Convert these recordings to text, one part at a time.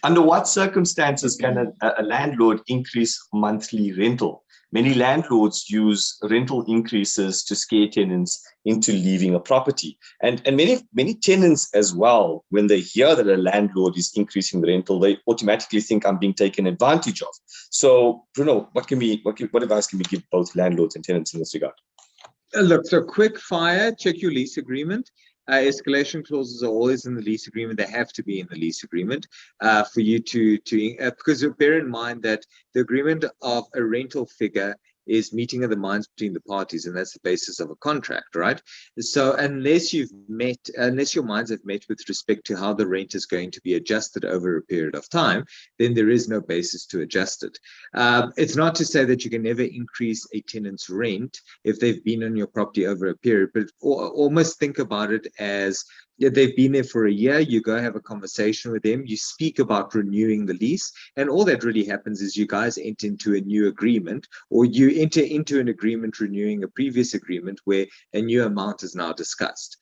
Under what circumstances can a landlord increase monthly rental? Many landlords use rental increases to scare tenants into leaving a property. And many tenants as well, when they hear that a landlord is increasing the rental, they automatically think I'm being taken advantage of. So, Bruno, what advice can we give both landlords and tenants in this regard? Look, so quick fire, check your lease agreement. Escalation clauses are always in the lease agreement. They have to be in the lease agreement for you to because bear in mind that the agreement of a rental figure is meeting of the minds between the parties, and that's the basis of a contract, right? So unless your minds have met with respect to how the rent is going to be adjusted over a period of time, then there is no basis to adjust it. It's not to say that you can never increase a tenant's rent if they've been on your property over a period, but almost think about it as they've been there for a year, you go have a conversation with them, you speak about renewing the lease, and all that really happens is you guys enter into a new agreement, or you enter into an agreement renewing a previous agreement where a new amount is now discussed.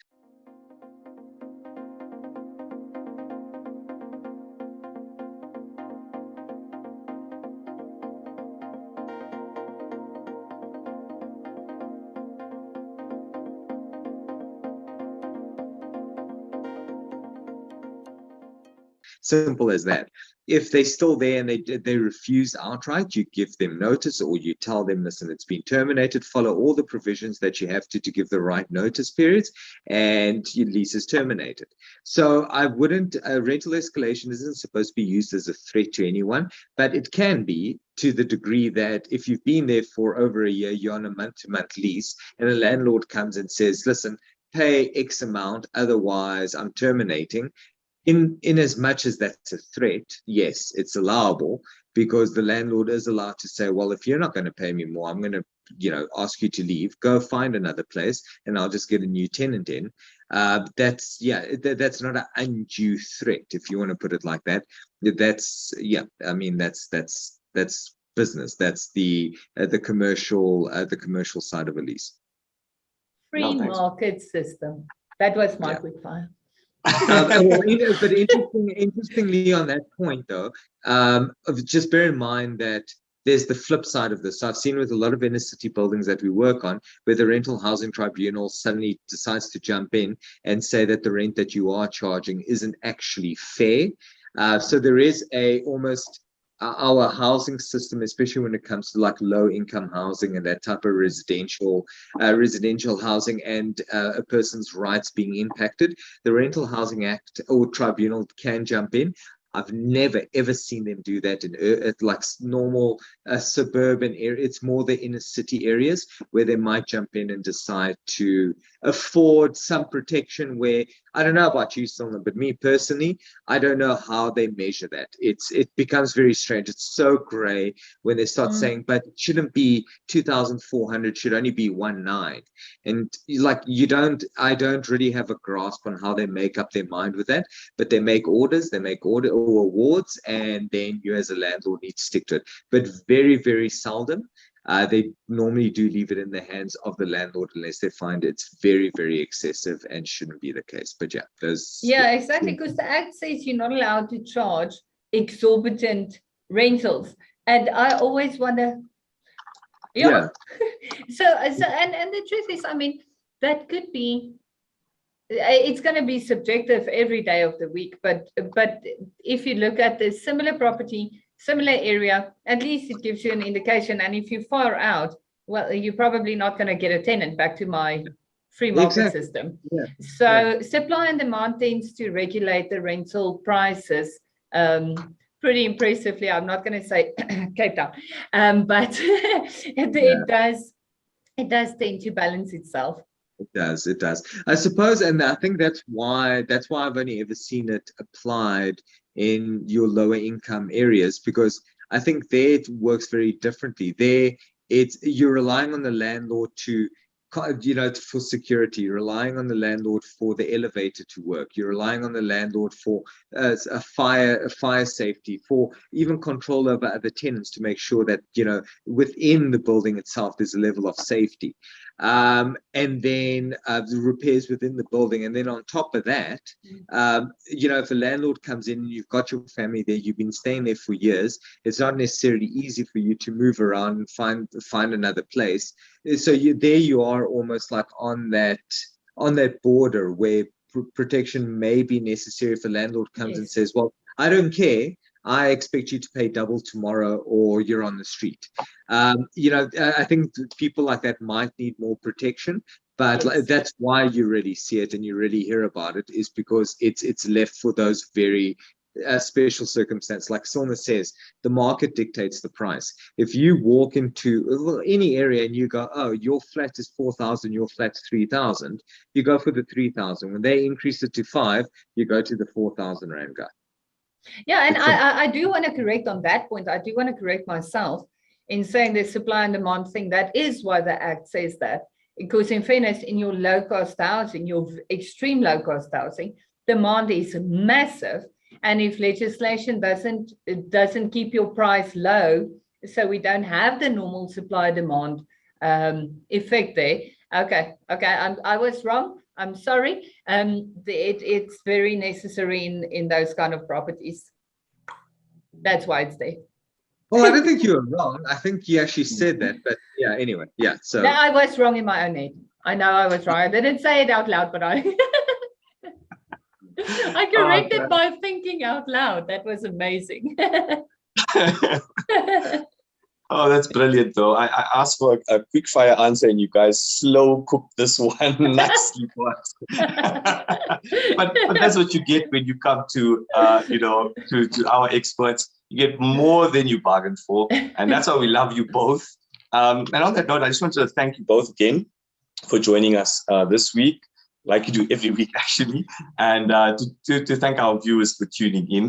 Simple as that. If they're still there and they refuse outright, you give them notice, or you tell them, listen, it's been terminated, follow all the provisions that you have to give the right notice periods, and your lease is terminated. So I wouldn't, rental escalation isn't supposed to be used as a threat to anyone, but it can be to the degree that if you've been there for over a year, you're on a month-to-month lease, and a landlord comes and says, listen, pay X amount, otherwise I'm terminating. In as much as that's a threat, yes, it's allowable, because the landlord is allowed to say, well, if you're not going to pay me more, I'm going to, ask you to leave, go find another place, and I'll just get a new tenant in. That's not an undue threat, if you want to put it like that. That's business. That's the commercial side of a lease. Free market system. That was my quick fire. But interestingly on that point though, just bear in mind that there's the flip side of this. So I've seen with a lot of inner city buildings that we work on, where the rental housing tribunal suddenly decides to jump in and say that the rent that you are charging isn't actually fair. So there is our housing system, especially when it comes to like low income housing and that type of residential housing, and a person's rights being impacted, the Rental Housing Act or tribunal can jump in. I've never ever seen them do that in like normal suburban area. It's more the inner city areas where they might jump in and decide to afford some protection, where I don't know about you, Cilna, but me personally, I don't know how they measure that. It becomes very strange. It's so gray when they start saying, but it shouldn't be 2,400, should only be 1,900. And like, I don't really have a grasp on how they make up their mind with that, but they make orders, or awards, and then you as a landlord need to stick to it. But very, very seldom. They normally do leave it in the hands of the landlord unless they find it's very, very excessive and shouldn't be the case. But exactly, because the Act says you're not allowed to charge exorbitant rentals, and I always wonder. So and the truth is, I mean, that could be. It's going to be subjective every day of the week, but if you look at the similar property, similar area, at least it gives you an indication. And if you're far out, well, you're probably not going to get a tenant, back to my free market system. Supply and demand tends to regulate the rental prices pretty impressively. I'm not going to say Cape Town, but it does tend to balance itself. It does. I suppose, and I think that's why I've only ever seen it applied in your lower income areas, because I think there it works very differently. There, you're relying on the landlord to for security. You're relying on the landlord for the elevator to work. You're relying on the landlord for a fire safety, for even control over other tenants to make sure that, within the building itself, there's a level of safety. And then the repairs within the building. And then on top of that, if a landlord comes in and you've got your family there, you've been staying there for years, it's not necessarily easy for you to move around and find another place. So you are almost like on that border where protection may be necessary if a landlord comes and says, well, I don't care, I expect you to pay double tomorrow or you're on the street. I think people like that might need more protection, but that's why you really see it and you really hear about it, is because it's left for those very special circumstances. Like Cilna says, the market dictates the price. If you walk into any area and you go, oh, your flat is 4,000, your flat's 3,000, you go for the 3,000. When they increase it to 5, you go to the 4,000 rand guy. Yeah, and I do want to correct on that point. I do want to correct myself in saying the supply and demand thing. That is why the Act says that. Because in fairness, in your low-cost housing, your extreme low-cost housing, demand is massive. And if legislation doesn't keep your price low, so we don't have the normal supply-demand effect there. Okay, I was wrong. I'm sorry. It's very necessary in those kind of properties. That's why it's there. Well, I don't think you were wrong. I think you actually said that, but yeah, anyway, yeah. So no, I was wrong in my own head. I know I was wrong. I didn't say it out loud, but I corrected by thinking out loud. That was amazing. Oh, that's brilliant, though. I asked for a quick fire answer, and you guys slow cooked this one nicely for us. but that's what you get when you come to to our experts. You get more than you bargained for, and that's why we love you both. And on that note, I just wanted to thank you both again for joining us this week, like you do every week, actually, and to thank our viewers for tuning in.